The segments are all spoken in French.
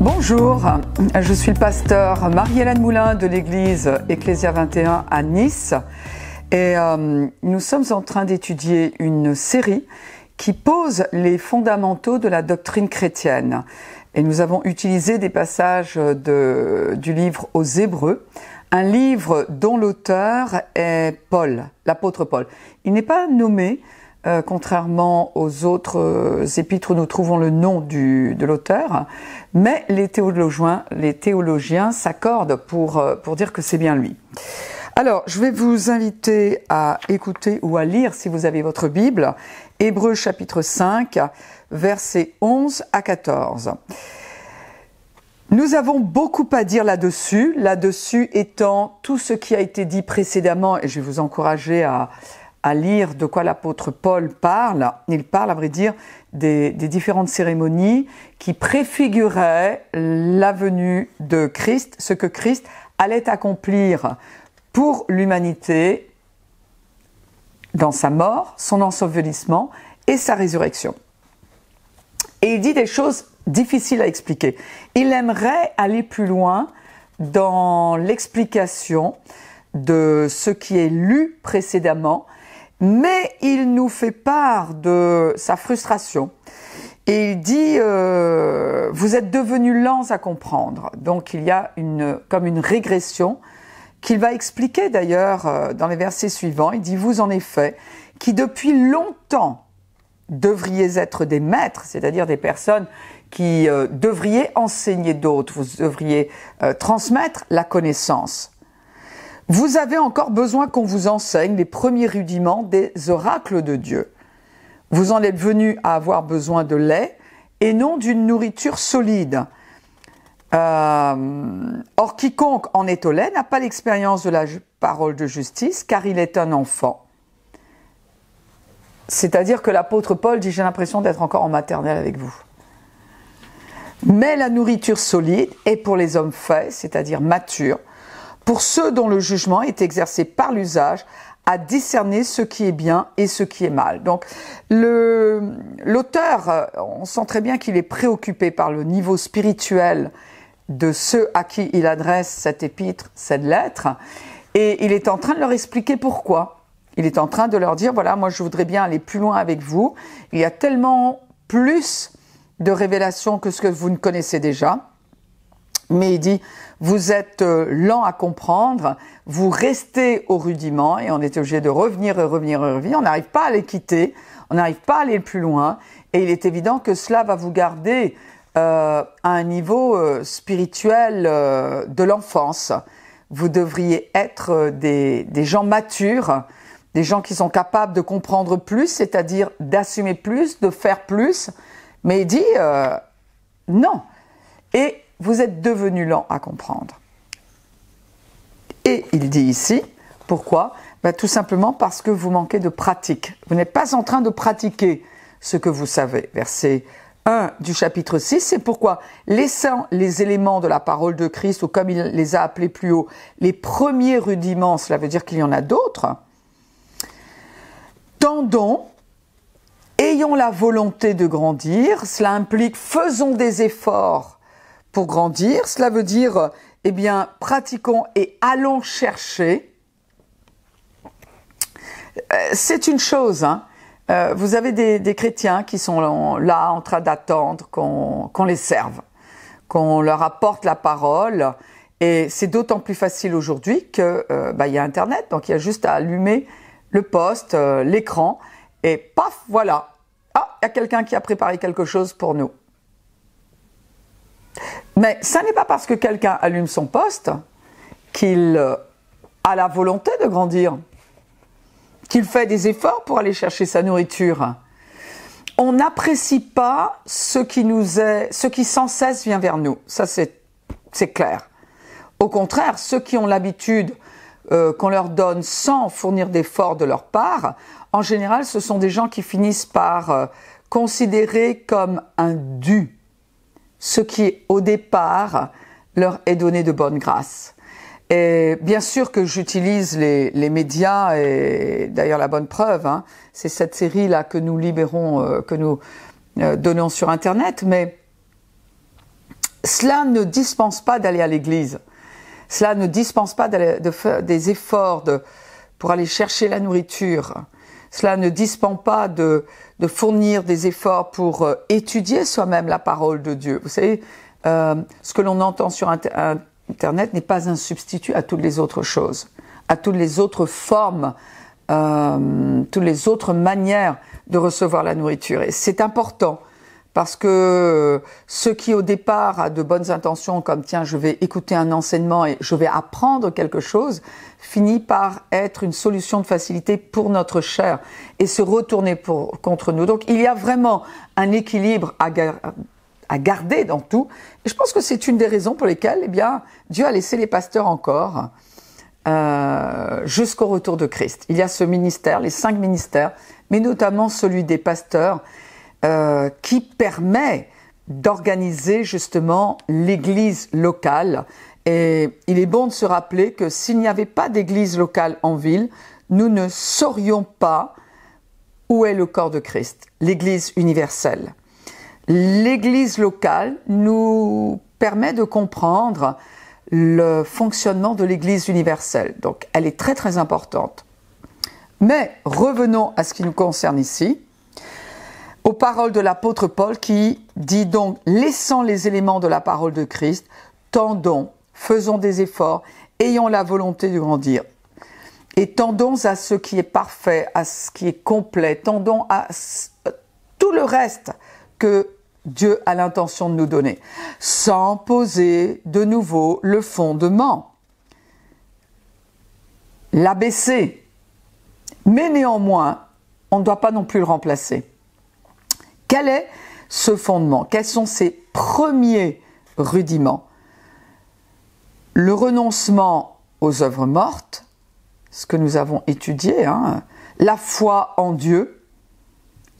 Bonjour, je suis le pasteur Marie-Hélène Moulin de l'église Ecclésia 21 à Nice et nous sommes en train d'étudier une série qui pose les fondamentaux de la doctrine chrétienne. Et nous avons utilisé des passages du livre aux Hébreux, un livre dont l'auteur est Paul, l'apôtre Paul. Il n'est pas nommé, contrairement aux autres épîtres où nous trouvons le nom de l'auteur, mais les théologiens s'accordent pour dire que c'est bien lui. Alors, je vais vous inviter à écouter ou à lire, si vous avez votre Bible, Hébreux chapitre 5, versets 11 à 14. Nous avons beaucoup à dire là-dessus étant tout ce qui a été dit précédemment, et je vais vous encourager à lire de quoi l'apôtre Paul parle. Il parle, à vrai dire, des différentes cérémonies qui préfiguraient la venue de Christ, ce que Christ allait accomplir pour l'humanité dans sa mort, son ensevelissement et sa résurrection. Et il dit des choses difficiles à expliquer. Il aimerait aller plus loin dans l'explication de ce qui est lu précédemment, mais il nous fait part de sa frustration. Et il dit, vous êtes devenus lents à comprendre. Donc il y a comme une régression qu'il va expliquer d'ailleurs dans les versets suivants. Il dit, vous en effet, qui depuis longtemps devriez être des maîtres, c'est-à-dire des personnes qui devriez enseigner d'autres, vous devriez transmettre la connaissance. Vous avez encore besoin qu'on vous enseigne les premiers rudiments des oracles de Dieu. Vous en êtes venus à avoir besoin de lait et non d'une nourriture solide. Or, quiconque en est au lait n'a pas l'expérience de la parole de justice, car il est un enfant. C'est-à-dire que l'apôtre Paul dit, j'ai l'impression d'être encore en maternelle avec vous. Mais la nourriture solide est pour les hommes faits, c'est-à-dire matures, pour ceux dont le jugement est exercé par l'usage, à discerner ce qui est bien et ce qui est mal. Donc, l'auteur, on sent très bien qu'il est préoccupé par le niveau spirituel de ceux à qui il adresse cette épître, cette lettre, et il est en train de leur expliquer pourquoi. Il est en train de leur dire, voilà, moi je voudrais bien aller plus loin avec vous, il y a tellement plus de révélations que ce que vous ne connaissez déjà, mais il dit, vous êtes lents à comprendre, vous restez au rudiment, et on est obligé de revenir, on n'arrive pas à les quitter, on n'arrive pas à aller plus loin, et il est évident que cela va vous garder à un niveau spirituel de l'enfance. Vous devriez être des gens matures, des gens qui sont capables de comprendre plus, c'est-à-dire d'assumer plus, de faire plus, mais il dit non. Et vous êtes devenus lents à comprendre. Et il dit ici, pourquoi ? Tout simplement parce que vous manquez de pratique. Vous n'êtes pas en train de pratiquer ce que vous savez. Verset 1 du chapitre 6, c'est pourquoi, laissant les éléments de la parole de Christ, ou comme il les a appelés plus haut, les premiers rudiments, cela veut dire qu'il y en a d'autres, tendons, ayons la volonté de grandir, cela implique faisons des efforts pour grandir, cela veut dire, pratiquons et allons chercher. C'est une chose, hein. Vous avez des chrétiens qui sont là en train d'attendre qu'on les serve, qu'on leur apporte la parole, et c'est d'autant plus facile aujourd'hui que il y a Internet, donc il y a juste à allumer le poste, l'écran, et paf, voilà. Ah, il y a quelqu'un qui a préparé quelque chose pour nous. Mais ça n'est pas parce que quelqu'un allume son poste qu'il a la volonté de grandir, qu'il fait des efforts pour aller chercher sa nourriture. On n'apprécie pas ce qui sans cesse vient vers nous. Ça, c'est clair. Au contraire, ceux qui ont l'habitude qu'on leur donne sans fournir d'efforts de leur part, en général, ce sont des gens qui finissent par considérer comme un dû ce qui, au départ, leur est donné de bonne grâce. Et bien sûr que j'utilise les médias, et d'ailleurs la bonne preuve, hein, c'est cette série-là que nous libérons, que nous donnons sur Internet, mais cela ne dispense pas d'aller à l'église. Cela ne dispense pas de faire des efforts pour aller chercher la nourriture. Cela ne dispense pas de fournir des efforts pour étudier soi-même la parole de Dieu. Vous savez, ce que l'on entend sur Internet n'est pas un substitut à toutes les autres choses, à toutes les autres formes, toutes les autres manières de recevoir la nourriture. Et c'est important parce que ce qui au départ a de bonnes intentions, comme tiens, je vais écouter un enseignement et je vais apprendre quelque chose, finit par être une solution de facilité pour notre chair et se retourner contre nous. Donc il y a vraiment un équilibre à garder dans tout. Et je pense que c'est une des raisons pour lesquelles, eh bien, Dieu a laissé les pasteurs encore jusqu'au retour de Christ. Il y a ce ministère, les 5 ministères, mais notamment celui des pasteurs, qui permet d'organiser justement l'église locale. Et il est bon de se rappeler que s'il n'y avait pas d'église locale en ville, nous ne saurions pas où est le corps de Christ, l'église universelle. L'église locale nous permet de comprendre le fonctionnement de l'église universelle. Donc elle est très très importante. Mais revenons à ce qui nous concerne ici, aux paroles de l'apôtre Paul qui dit donc « Laissant les éléments de la parole de Christ, tendons, faisons des efforts, ayons la volonté de grandir. Et tendons à ce qui est parfait, à ce qui est complet, tendons à tout le reste que Dieu a l'intention de nous donner, sans poser de nouveau le fondement, l'abaisser. Mais néanmoins, on ne doit pas non plus le remplacer. Quel est ce fondement? Quels sont ses premiers rudiments? Le renoncement aux œuvres mortes, ce que nous avons étudié, la foi en Dieu.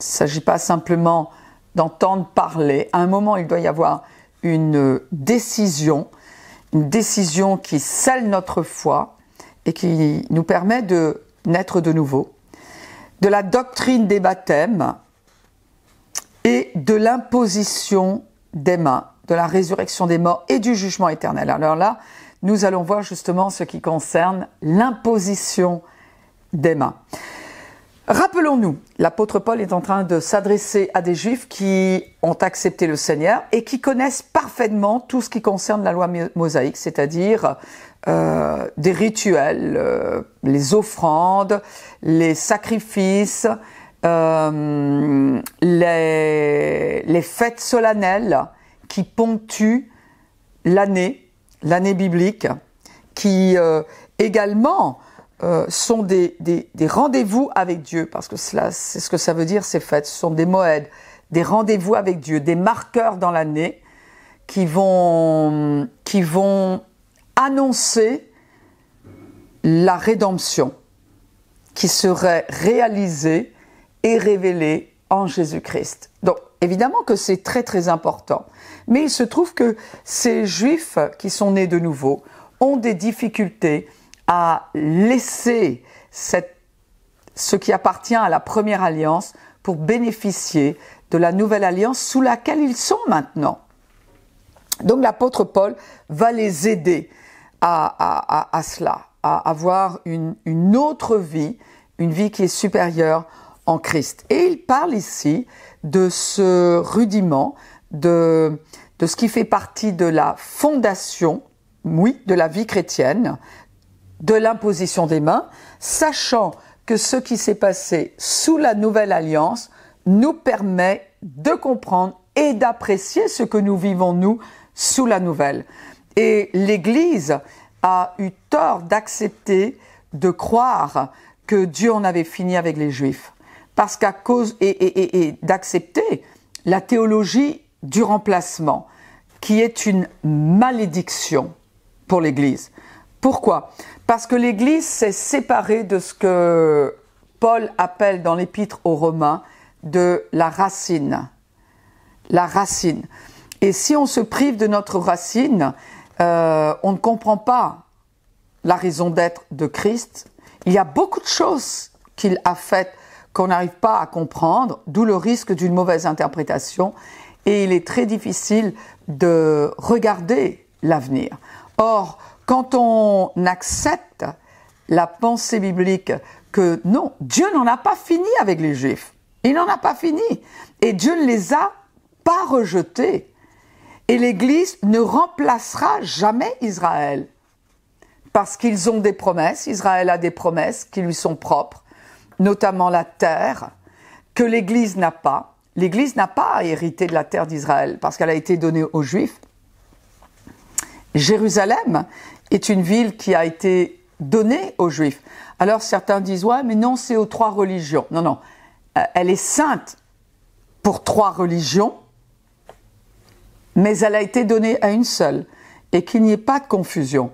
Il ne s'agit pas simplement d'entendre parler. À un moment, il doit y avoir une décision qui scelle notre foi et qui nous permet de naître de nouveau. De la doctrine des baptêmes et de l'imposition des mains, de la résurrection des morts et du jugement éternel. Alors là, nous allons voir justement ce qui concerne l'imposition des mains. Rappelons-nous, l'apôtre Paul est en train de s'adresser à des Juifs qui ont accepté le Seigneur et qui connaissent parfaitement tout ce qui concerne la loi mosaïque, c'est-à-dire des rituels, les offrandes, les sacrifices, les fêtes solennelles qui ponctuent l'année biblique, qui également sont des rendez-vous avec Dieu, parce que c'est ce que ça veut dire ces fêtes, ce sont des moeds, des rendez-vous avec Dieu, des marqueurs dans l'année qui vont annoncer la rédemption qui serait réalisée et révélée en Jésus-Christ. Donc, évidemment que c'est très très important. Mais il se trouve que ces Juifs qui sont nés de nouveau ont des difficultés à laisser ce qui appartient à la première alliance pour bénéficier de la nouvelle alliance sous laquelle ils sont maintenant. Donc l'apôtre Paul va les aider à cela, à avoir une autre vie, une vie qui est supérieure en Christ. Et il parle ici de ce rudiment, de ce qui fait partie de la fondation, oui, de la vie chrétienne, de l'imposition des mains, sachant que ce qui s'est passé sous la nouvelle alliance nous permet de comprendre et d'apprécier ce que nous vivons, nous, sous la nouvelle. Et l'Église a eu tort d'accepter, de croire que Dieu en avait fini avec les Juifs. Parce qu'à cause, et d'accepter la théologie du remplacement, qui est une malédiction pour l'Église. Pourquoi? Parce que l'Église s'est séparée de ce que Paul appelle dans l'Épître aux Romains de la racine. La racine. Et si on se prive de notre racine, on ne comprend pas la raison d'être de Christ. Il y a beaucoup de choses qu'il a faites qu'on n'arrive pas à comprendre, d'où le risque d'une mauvaise interprétation. et il est très difficile de regarder l'avenir. Or, quand on accepte la pensée biblique que non, Dieu n'en a pas fini avec les Juifs, il n'en a pas fini, et Dieu ne les a pas rejetés, et l'Église ne remplacera jamais Israël, parce qu'ils ont des promesses, Israël a des promesses qui lui sont propres, notamment la terre, que l'Église n'a pas. L'Église n'a pas hérité de la terre d'Israël, parce qu'elle a été donnée aux Juifs. Jérusalem est une ville qui a été donnée aux Juifs. Alors certains disent, ouais, mais non, c'est aux 3 religions. Non, non, elle est sainte pour 3 religions, mais elle a été donnée à une seule, et qu'il n'y ait pas de confusion.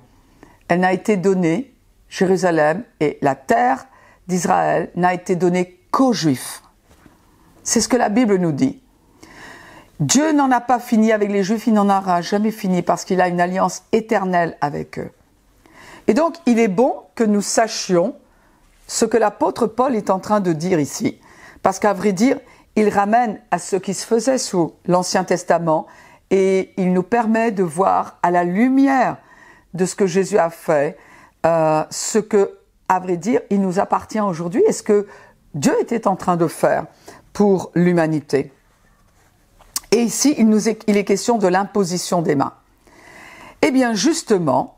Elle n'a été donnée, Jérusalem, et la terre d'Israël n'a été donnée qu'aux Juifs. C'est ce que la Bible nous dit. Dieu n'en a pas fini avec les Juifs, il n'en aura jamais fini parce qu'il a une alliance éternelle avec eux. Et donc, il est bon que nous sachions ce que l'apôtre Paul est en train de dire ici. Parce qu'à vrai dire, il ramène à ce qui se faisait sous l'Ancien Testament et il nous permet de voir à la lumière de ce que Jésus a fait, ce que, à vrai dire, il nous appartient aujourd'hui et ce que Dieu était en train de faire pour l'humanité. Et ici, il est question de l'imposition des mains. Eh bien, justement,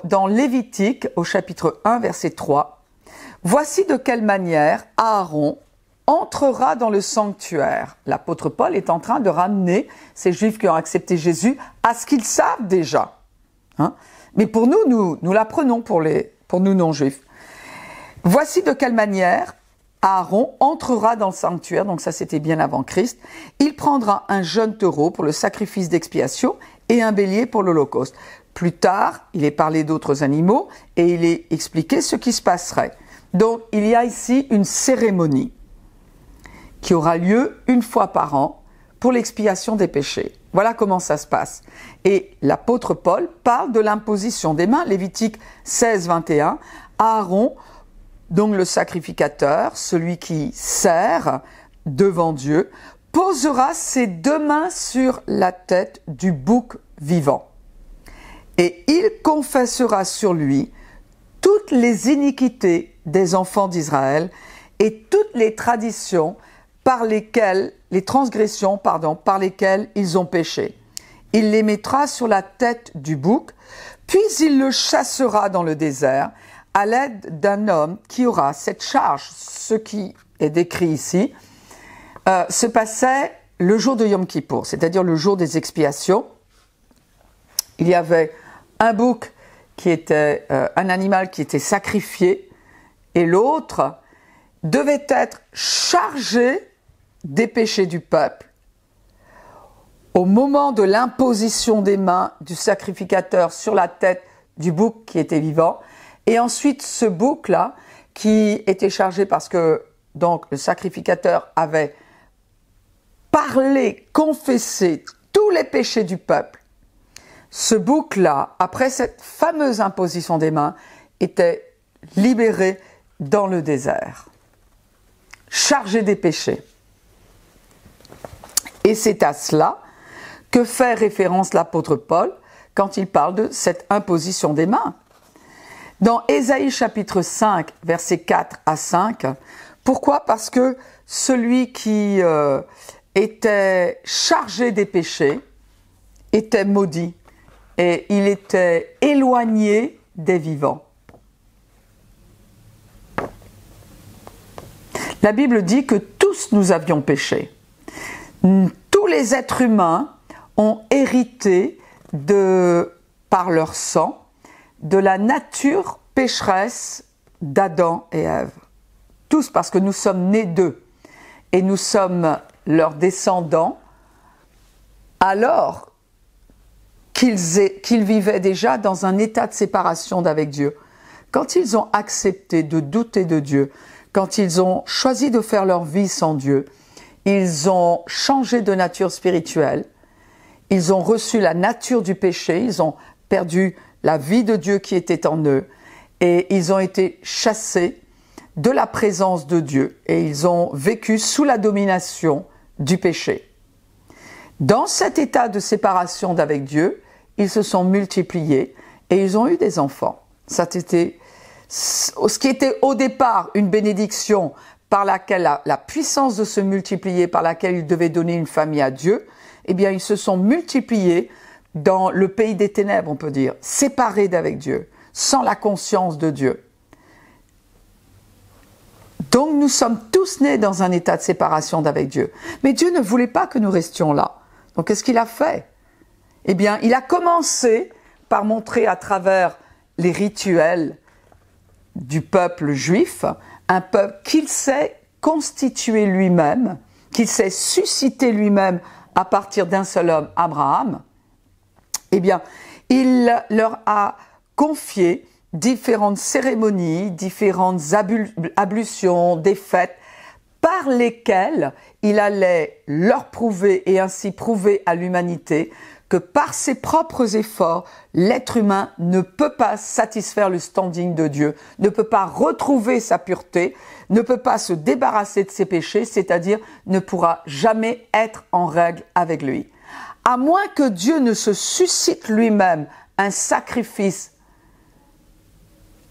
dans Lévitique, au chapitre 1, verset 3, « Voici de quelle manière Aaron entrera dans le sanctuaire. » L'apôtre Paul est en train de ramener ces Juifs qui ont accepté Jésus à ce qu'ils savent déjà. Hein? Mais pour nous l'apprenons pour nous non-juifs. « Voici de quelle manière Aaron entrera dans le sanctuaire, donc ça c'était bien avant Christ, il prendra un jeune taureau pour le sacrifice d'expiation et un bélier pour l'holocauste. Plus tard, il est parlé d'autres animaux et il est expliqué ce qui se passerait. Donc il y a ici une cérémonie qui aura lieu une fois par an pour l'expiation des péchés. Voilà comment ça se passe. Et l'apôtre Paul parle de l'imposition des mains, Lévitique 16, 21, Aaron, donc le sacrificateur, celui qui sert devant Dieu, posera ses 2 mains sur la tête du bouc vivant. Et il confessera sur lui toutes les iniquités des enfants d'Israël et toutes les transgressions par lesquelles ils ont péché. Il les mettra sur la tête du bouc, puis il le chassera dans le désert, à l'aide d'un homme qui aura cette charge. Ce qui est décrit ici se passait le jour de Yom Kippour, c'est-à-dire le jour des expiations. Il y avait un bouc qui était un animal qui était sacrifié et l'autre devait être chargé des péchés du peuple. Au moment de l'imposition des mains du sacrificateur sur la tête du bouc qui était vivant, et ensuite, ce bouc-là, qui était chargé parce que donc le sacrificateur avait parlé, confessé tous les péchés du peuple, ce bouc-là, après cette fameuse imposition des mains, était libéré dans le désert, chargé des péchés. Et c'est à cela que fait référence l'apôtre Paul quand il parle de cette imposition des mains. Dans Ésaïe chapitre 5, versets 4 à 5, pourquoi ? Parce que celui qui était chargé des péchés était maudit et il était éloigné des vivants. La Bible dit que tous nous avions péché. Tous les êtres humains ont hérité par leur sang de la nature pécheresse d'Adam et Ève. Tous parce que nous sommes nés d'eux et nous sommes leurs descendants alors qu'ils vivaient déjà dans un état de séparation d'avec Dieu. Quand ils ont accepté de douter de Dieu, quand ils ont choisi de faire leur vie sans Dieu, ils ont changé de nature spirituelle, ils ont reçu la nature du péché, ils ont perdu la vie de Dieu qui était en eux, et ils ont été chassés de la présence de Dieu, et ils ont vécu sous la domination du péché. Dans cet état de séparation d'avec Dieu, ils se sont multipliés et ils ont eu des enfants. C'était ce qui était au départ une bénédiction par laquelle la puissance de se multiplier, par laquelle ils devaient donner une famille à Dieu, eh bien ils se sont multipliés dans le pays des ténèbres, on peut dire, séparés d'avec Dieu, sans la conscience de Dieu. Donc nous sommes tous nés dans un état de séparation d'avec Dieu. Mais Dieu ne voulait pas que nous restions là. Donc qu'est-ce qu'il a fait? Eh bien, il a commencé par montrer à travers les rituels du peuple juif, un peuple qu'il s'est constitué lui-même, qu'il s'est suscité lui-même à partir d'un seul homme, Abraham. Eh bien, il leur a confié différentes cérémonies, différentes ablutions, des fêtes, par lesquelles il allait leur prouver et ainsi prouver à l'humanité que par ses propres efforts, l'être humain ne peut pas satisfaire le standing de Dieu, ne peut pas retrouver sa pureté, ne peut pas se débarrasser de ses péchés, c'est-à-dire ne pourra jamais être en règle avec lui. À moins que Dieu ne se suscite lui-même un sacrifice,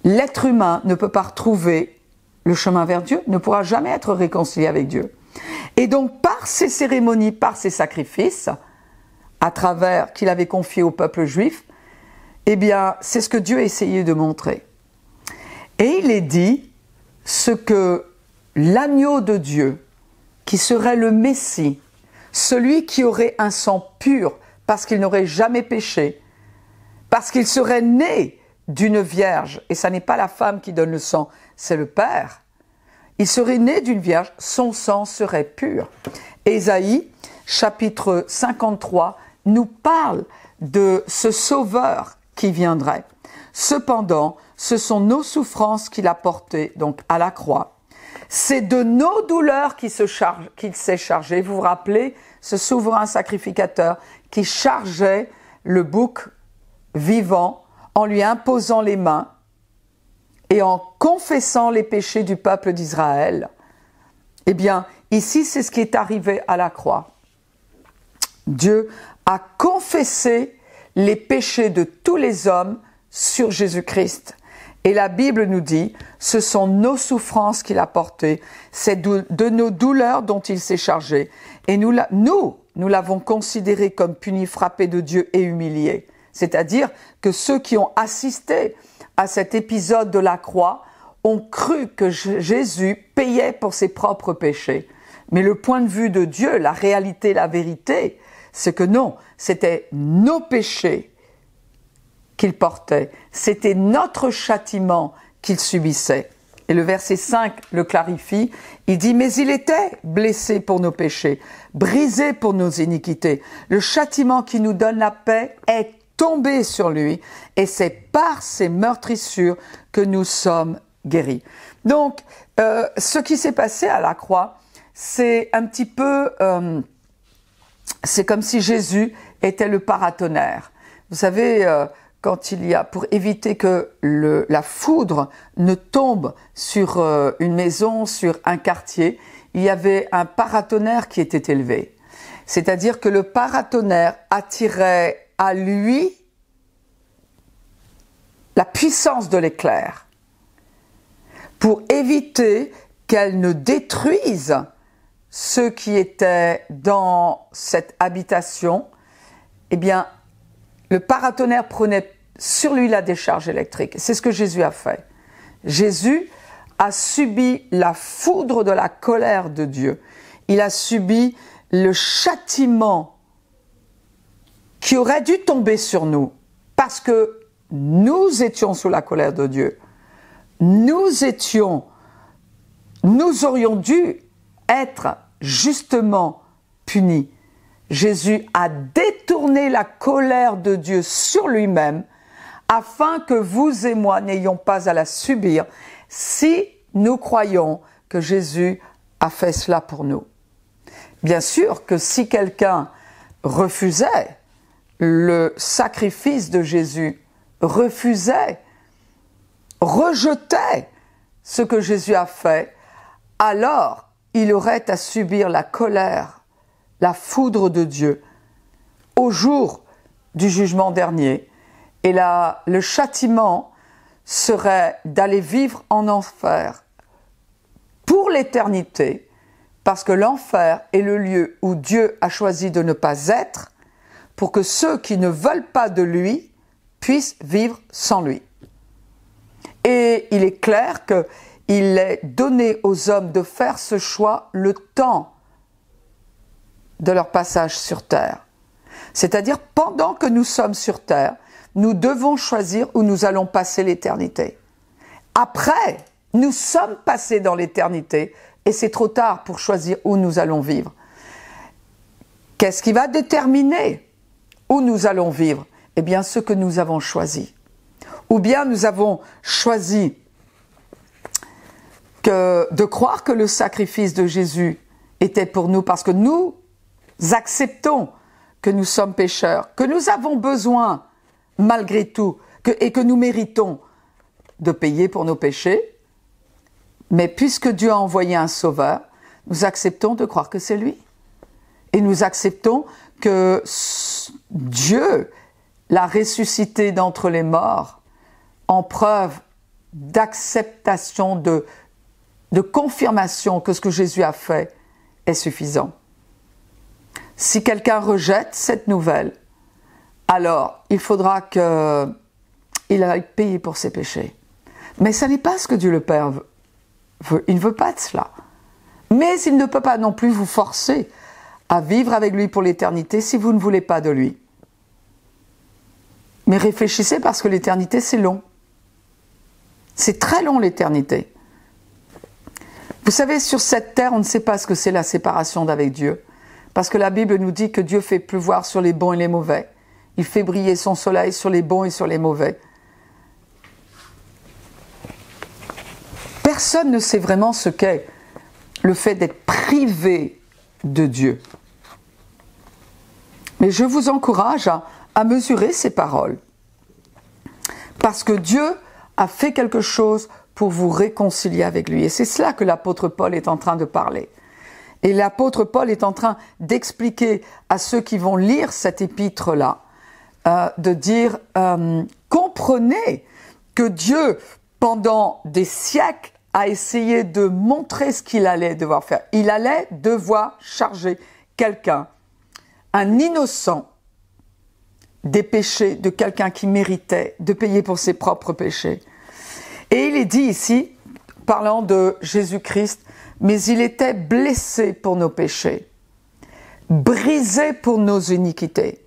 l'être humain ne peut pas retrouver le chemin vers Dieu, ne pourra jamais être réconcilié avec Dieu. Et donc, par ces cérémonies, par ces sacrifices, à travers qu'il avait confié au peuple juif, eh bien, c'est ce que Dieu a essayé de montrer. Et il est dit ce que l'agneau de Dieu, qui serait le Messie, celui qui aurait un sang pur, parce qu'il n'aurait jamais péché, parce qu'il serait né d'une vierge, et ça n'est pas la femme qui donne le sang, c'est le Père. Il serait né d'une vierge, son sang serait pur. Ésaïe, chapitre 53, nous parle de ce sauveur qui viendrait. Cependant, ce sont nos souffrances qu'il a portées, donc à la croix. C'est de nos douleurs qu'il s'est chargé. Vous vous rappelez, ce souverain sacrificateur qui chargeait le bouc vivant en lui imposant les mains et en confessant les péchés du peuple d'Israël. Eh bien, ici, c'est ce qui est arrivé à la croix. Dieu a confessé les péchés de tous les hommes sur Jésus-Christ. Et la Bible nous dit, ce sont nos souffrances qu'il a portées, c'est de nos douleurs dont il s'est chargé. Et nous l'avons considéré comme puni, frappé de Dieu et humilié. C'est-à-dire que ceux qui ont assisté à cet épisode de la croix ont cru que Jésus payait pour ses propres péchés. Mais le point de vue de Dieu, la réalité, la vérité, c'est que non, c'était nos péchés qu'il portait, c'était notre châtiment qu'il subissait. Et le verset 5 le clarifie, il dit « Mais il était blessé pour nos péchés, brisé pour nos iniquités. Le châtiment qui nous donne la paix est tombé sur lui, et c'est par ses meurtrissures que nous sommes guéris. » Donc, ce qui s'est passé à la croix, c'est un petit peu... c'est comme si Jésus était le paratonnerre. Vous savez, quand il y a, pour éviter que la foudre ne tombe sur une maison, sur un quartier, il y avait un paratonnerre qui était élevé. C'est-à-dire que le paratonnerre attirait à lui la puissance de l'éclair pour éviter qu'elle ne détruise ceux qui étaient dans cette habitation. Eh bien, le paratonnerre prenait sur lui la décharge électrique. C'est ce que Jésus a fait. Jésus a subi la foudre de la colère de Dieu. Il a subi le châtiment qui aurait dû tomber sur nous, parce que nous étions sous la colère de Dieu. Nous aurions dû être justement punis. Jésus a détourné la colère de Dieu sur lui-même, afin que vous et moi n'ayons pas à la subir, si nous croyons que Jésus a fait cela pour nous. Bien sûr que si quelqu'un refusait le sacrifice de Jésus, rejetait ce que Jésus a fait, alors il aurait à subir la colère la foudre de Dieu au jour du jugement dernier. Et là, le châtiment serait d'aller vivre en enfer pour l'éternité, parce que l'enfer est le lieu où Dieu a choisi de ne pas être, pour que ceux qui ne veulent pas de lui puissent vivre sans lui. Et il est clair qu'il est donné aux hommes de faire ce choix le temps de leur passage sur terre. C'est-à-dire, pendant que nous sommes sur terre, nous devons choisir où nous allons passer l'éternité. Après, nous sommes passés dans l'éternité et c'est trop tard pour choisir où nous allons vivre. Qu'est-ce qui va déterminer où nous allons vivre? Eh bien, ce que nous avons choisi. Ou bien nous avons choisi de croire que le sacrifice de Jésus était pour nous parce que nous acceptons que nous sommes pécheurs, que nous avons besoin, malgré tout, et que nous méritons de payer pour nos péchés. Mais puisque Dieu a envoyé un sauveur, nous acceptons de croire que c'est lui. Et nous acceptons que Dieu l'a ressuscité d'entre les morts en preuve d'acceptation, de confirmation que ce que Jésus a fait est suffisant. Si quelqu'un rejette cette nouvelle, alors il faudra qu'il aille payer pour ses péchés. Mais ce n'est pas ce que Dieu le Père veut. Il ne veut pas de cela. Mais il ne peut pas non plus vous forcer à vivre avec lui pour l'éternité si vous ne voulez pas de lui. Mais réfléchissez parce que l'éternité, c'est long. C'est très long, l'éternité. Vous savez, sur cette terre, on ne sait pas ce que c'est la séparation d'avec Dieu. Parce que la Bible nous dit que Dieu fait pleuvoir sur les bons et les mauvais. Il fait briller son soleil sur les bons et sur les mauvais. Personne ne sait vraiment ce qu'est le fait d'être privé de Dieu. Mais je vous encourage à mesurer ces paroles. Parce que Dieu a fait quelque chose pour vous réconcilier avec lui. Et c'est cela que l'apôtre Paul est en train de parler. Et l'apôtre Paul est en train d'expliquer à ceux qui vont lire cet épître-là, de dire, comprenez que Dieu, pendant des siècles, a essayé de montrer ce qu'il allait devoir faire. Il allait devoir charger quelqu'un, un innocent, des péchés de quelqu'un qui méritait de payer pour ses propres péchés. Et il est dit ici, parlant de Jésus-Christ, mais il était blessé pour nos péchés, brisé pour nos iniquités.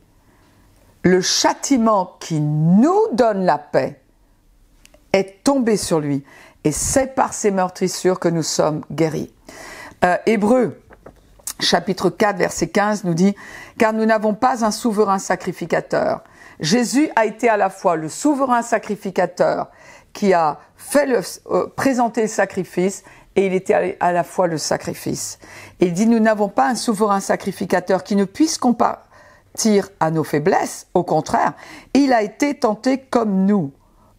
Le châtiment qui nous donne la paix est tombé sur lui. Et c'est par ses meurtrissures que nous sommes guéris. Hébreux, chapitre 4, verset 15, nous dit « Car nous n'avons pas un souverain sacrificateur. » Jésus a été à la fois le souverain sacrificateur qui a présenté le sacrifice et il était à la fois le sacrifice. Et il dit « Nous n'avons pas un souverain sacrificateur qui ne puisse compatir à nos faiblesses. Au contraire, il a été tenté comme nous,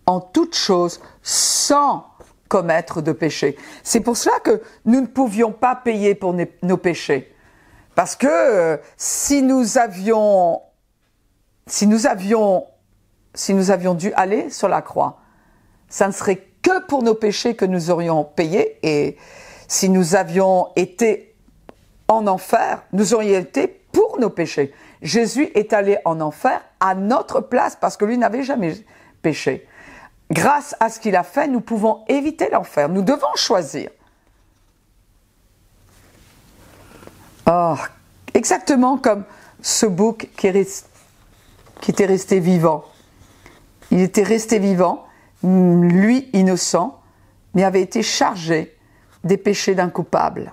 en toutes choses, sans commettre de péché. » C'est pour cela que nous ne pouvions pas payer pour nos péchés. Parce que si nous avions dû aller sur la croix, ça ne serait que pour nos péchés que nous aurions payé. Et si nous avions été en enfer, nous aurions été pour nos péchés. Jésus est allé en enfer à notre place parce que lui n'avait jamais péché. Grâce à ce qu'il a fait, nous pouvons éviter l'enfer. Nous devons choisir. Oh, exactement comme ce bouc qui était resté vivant. Il était resté vivant, lui innocent, mais avait été chargé des péchés d'un coupable.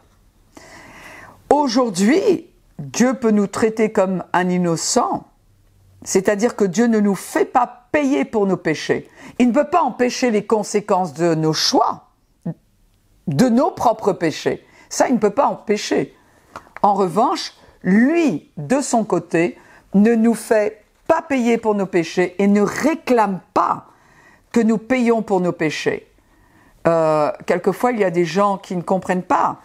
Aujourd'hui, Dieu peut nous traiter comme un innocent, c'est-à-dire que Dieu ne nous fait pas payer pour nos péchés. Il ne peut pas empêcher les conséquences de nos choix, de nos propres péchés. Ça, il ne peut pas empêcher. En revanche, lui, de son côté, ne nous fait pas payer pour nos péchés et ne réclame pas que nous payons pour nos péchés. Quelquefois, il y a des gens qui ne comprennent pas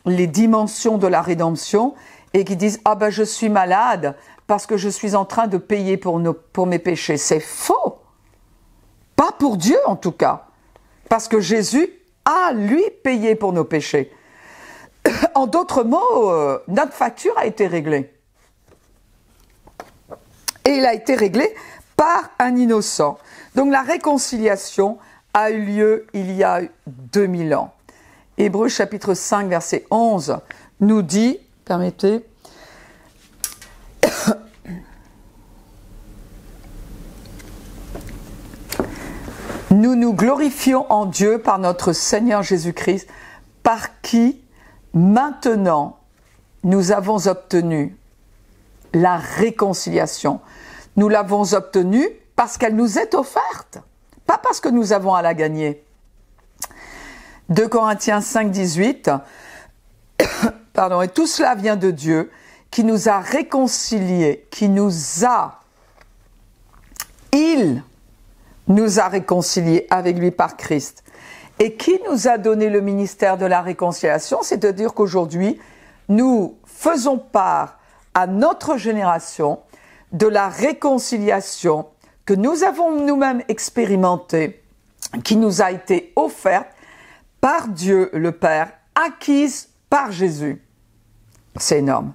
les dimensions de la rédemption et qui disent « Ah ben je suis malade parce que je suis en train de payer pour mes péchés ». C'est faux. Pas pour Dieu en tout cas. Parce que Jésus a lui payé pour nos péchés. En d'autres mots, notre facture a été réglée. Et il a été réglé par un innocent. Donc la réconciliation a eu lieu il y a 2000 ans. Hébreux chapitre 5 verset 11 nous dit, permettez, nous nous glorifions en Dieu par notre Seigneur Jésus-Christ, par qui maintenant nous avons obtenu la réconciliation. Nous l'avons obtenue parce qu'elle nous est offerte, pas parce que nous avons à la gagner. 2 Corinthiens 5, 18, pardon, et tout cela vient de Dieu qui nous a réconciliés, il nous a réconciliés avec lui par Christ et qui nous a donné le ministère de la réconciliation, c'est-à-dire qu'aujourd'hui, nous faisons part à notre génération de la réconciliation que nous avons nous-mêmes expérimentée, qui nous a été offerte par Dieu le Père, acquise par Jésus. C'est énorme.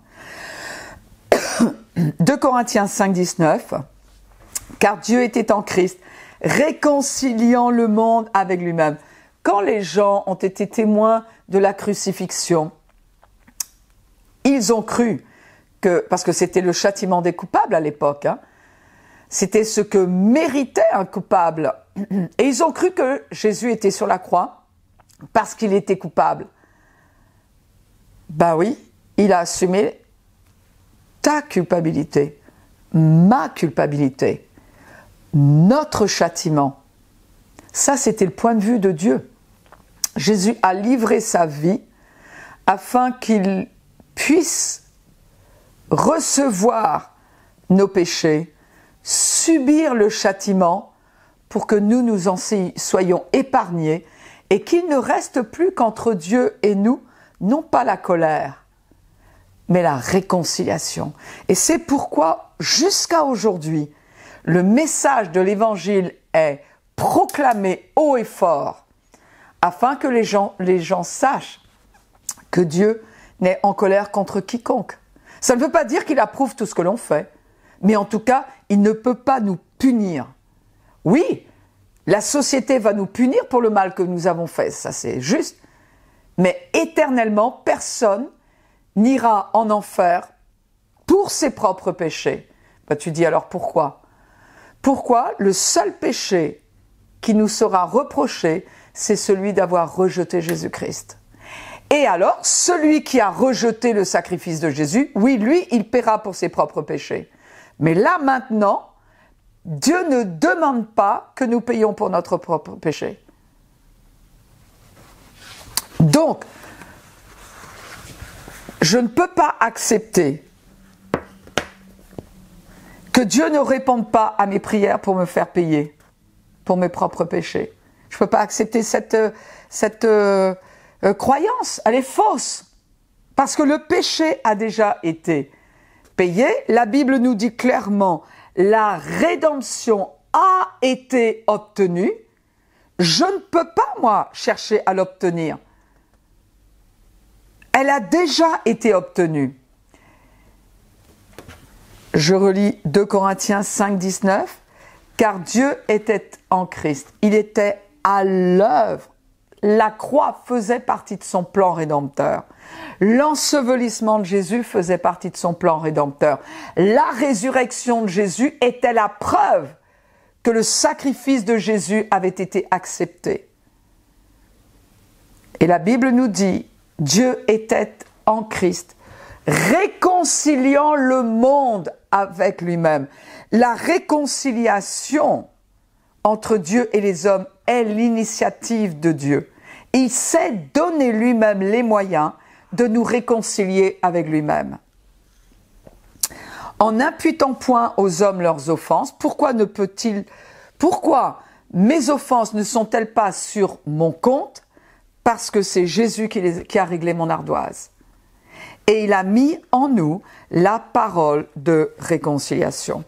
2 Corinthiens 5, 19, car Dieu était en Christ, réconciliant le monde avec lui-même. Quand les gens ont été témoins de la crucifixion, ils ont cru parce que c'était le châtiment des coupables à l'époque, hein, c'était ce que méritait un coupable. Et ils ont cru que Jésus était sur la croix parce qu'il était coupable. Ben oui, il a assumé ta culpabilité, ma culpabilité, notre châtiment. Ça, c'était le point de vue de Dieu. Jésus a livré sa vie afin qu'il puisse recevoir nos péchés, subir le châtiment pour que nous en soyons épargnés et qu'il ne reste plus qu'entre Dieu et nous, non pas la colère, mais la réconciliation. Et c'est pourquoi, jusqu'à aujourd'hui, le message de l'Évangile est proclamé haut et fort, afin que les gens sachent que Dieu n'est en colère contre quiconque. Ça ne veut pas dire qu'il approuve tout ce que l'on fait, mais en tout cas, il ne peut pas nous punir. Oui, la société va nous punir pour le mal que nous avons fait, ça c'est juste, mais éternellement, personne n'ira en enfer pour ses propres péchés. Ben, tu dis alors pourquoi ? Pourquoi le seul péché qui nous sera reproché, c'est celui d'avoir rejeté Jésus-Christ. Et alors, celui qui a rejeté le sacrifice de Jésus, oui, lui, il paiera pour ses propres péchés. Mais là, maintenant, Dieu ne demande pas que nous payions pour notre propre péché. Donc, je ne peux pas accepter que Dieu ne réponde pas à mes prières pour me faire payer pour mes propres péchés. Je ne peux pas accepter cette croyance, elle est fausse. Parce que le péché a déjà été payé. La Bible nous dit clairement, la rédemption a été obtenue. Je ne peux pas, moi, chercher à l'obtenir. Elle a déjà été obtenue. Je relis 2 Corinthiens 5, 19. Car Dieu était en Christ. Il était à l'œuvre. La croix faisait partie de son plan rédempteur. L'ensevelissement de Jésus faisait partie de son plan rédempteur. La résurrection de Jésus était la preuve que le sacrifice de Jésus avait été accepté. Et la Bible nous dit, Dieu était en Christ, réconciliant le monde avec lui-même. La réconciliation entre Dieu et les hommes est l'initiative de Dieu. Il s'est donné lui-même les moyens de nous réconcilier avec lui-même. En n'imputant point aux hommes leurs offenses, pourquoi mes offenses ne sont-elles pas sur mon compte? Parce que c'est Jésus qui a réglé mon ardoise. et il a mis en nous la parole de réconciliation.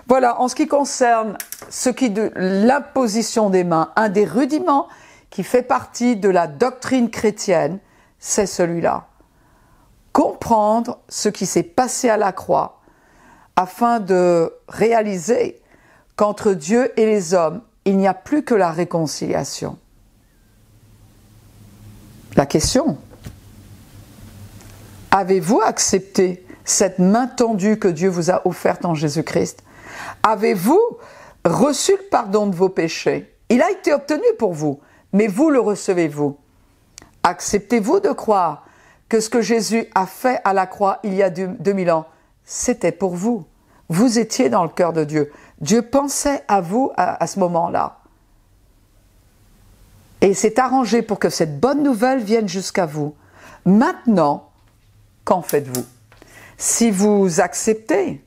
Voilà, en ce qui concerne l'imposition des mains, un des rudiments qui fait partie de la doctrine chrétienne, c'est celui-là. Comprendre ce qui s'est passé à la croix afin de réaliser qu'entre Dieu et les hommes, il n'y a plus que la réconciliation. La question, avez-vous accepté cette main tendue que Dieu vous a offerte en Jésus-Christ? Avez-vous reçu le pardon de vos péchés? Il a été obtenu pour vous, mais vous le recevez-vous? Acceptez-vous de croire que ce que Jésus a fait à la croix il y a 2000 ans, c'était pour vous? Vous étiez dans le cœur de Dieu. Dieu pensait à vous à ce moment-là. Et s'est arrangé pour que cette bonne nouvelle vienne jusqu'à vous. Maintenant, qu'en faites-vous? Si vous acceptez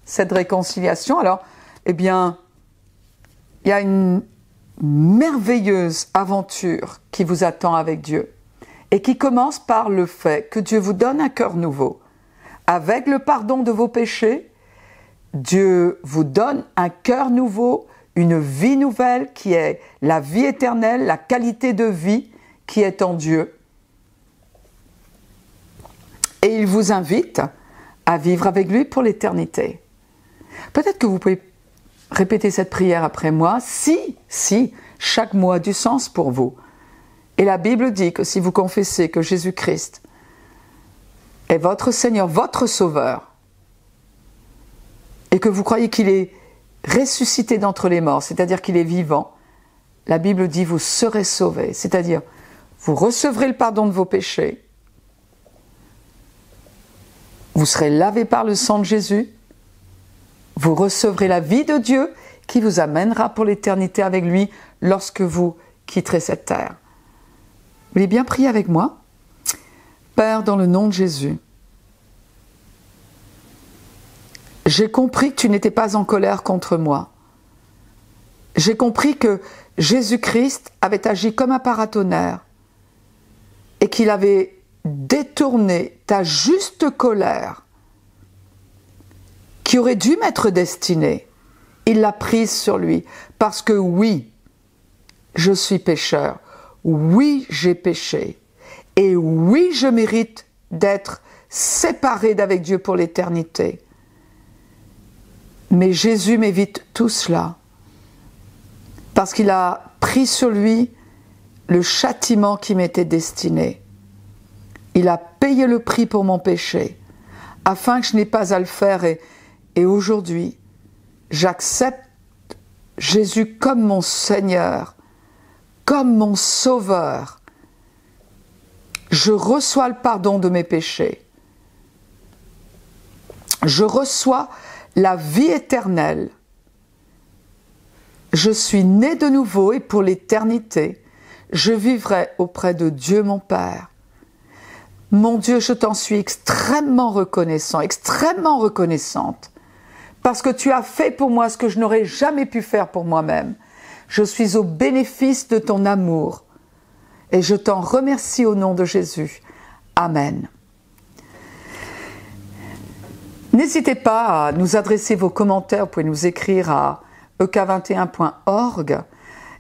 cette réconciliation, alors, eh bien, il y a une merveilleuse aventure qui vous attend avec Dieu et qui commence par le fait que Dieu vous donne un cœur nouveau. Avec le pardon de vos péchés, Dieu vous donne un cœur nouveau, une vie nouvelle qui est la vie éternelle, la qualité de vie qui est en Dieu. Et il vous invite à vivre avec lui pour l'éternité. Peut-être que vous pouvez répéter cette prière après moi, si chaque mot a du sens pour vous. Et la Bible dit que si vous confessez que Jésus-Christ est votre Seigneur, votre Sauveur, et que vous croyez qu'il est ressuscité d'entre les morts, c'est-à-dire qu'il est vivant, la Bible dit vous serez sauvés, c'est-à-dire vous recevrez le pardon de vos péchés, vous serez lavés par le sang de Jésus, vous recevrez la vie de Dieu qui vous amènera pour l'éternité avec lui lorsque vous quitterez cette terre. Vous voulez bien prier avec moi? Père, dans le nom de Jésus, j'ai compris que tu n'étais pas en colère contre moi. J'ai compris que Jésus-Christ avait agi comme un paratonnerre et qu'il avait détourné ta juste colère qui aurait dû m'être destinée. Il l'a prise sur lui parce que oui, je suis pécheur. Oui, j'ai péché. Et oui, je mérite d'être séparé d'avec Dieu pour l'éternité. Mais Jésus m'évite tout cela parce qu'il a pris sur lui le châtiment qui m'était destiné. Il a payé le prix pour mon péché afin que je n'ai pas à le faire et aujourd'hui, j'accepte Jésus comme mon Seigneur, comme mon Sauveur. Je reçois le pardon de mes péchés. Je reçois la vie éternelle. Je suis né de nouveau et pour l'éternité, je vivrai auprès de Dieu mon Père. Mon Dieu, je t'en suis extrêmement reconnaissant, extrêmement reconnaissante, parce que tu as fait pour moi ce que je n'aurais jamais pu faire pour moi-même. Je suis au bénéfice de ton amour et je t'en remercie au nom de Jésus. Amen. N'hésitez pas à nous adresser vos commentaires, vous pouvez nous écrire à ek21.org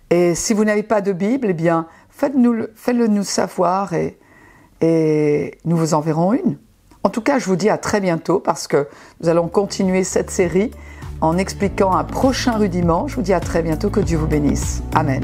et si vous n'avez pas de Bible, eh bien faites-le nous savoir et nous vous enverrons une. En tout cas, je vous dis à très bientôt parce que nous allons continuer cette série en expliquant un prochain rudiment. Je vous dis à très bientôt, que Dieu vous bénisse. Amen.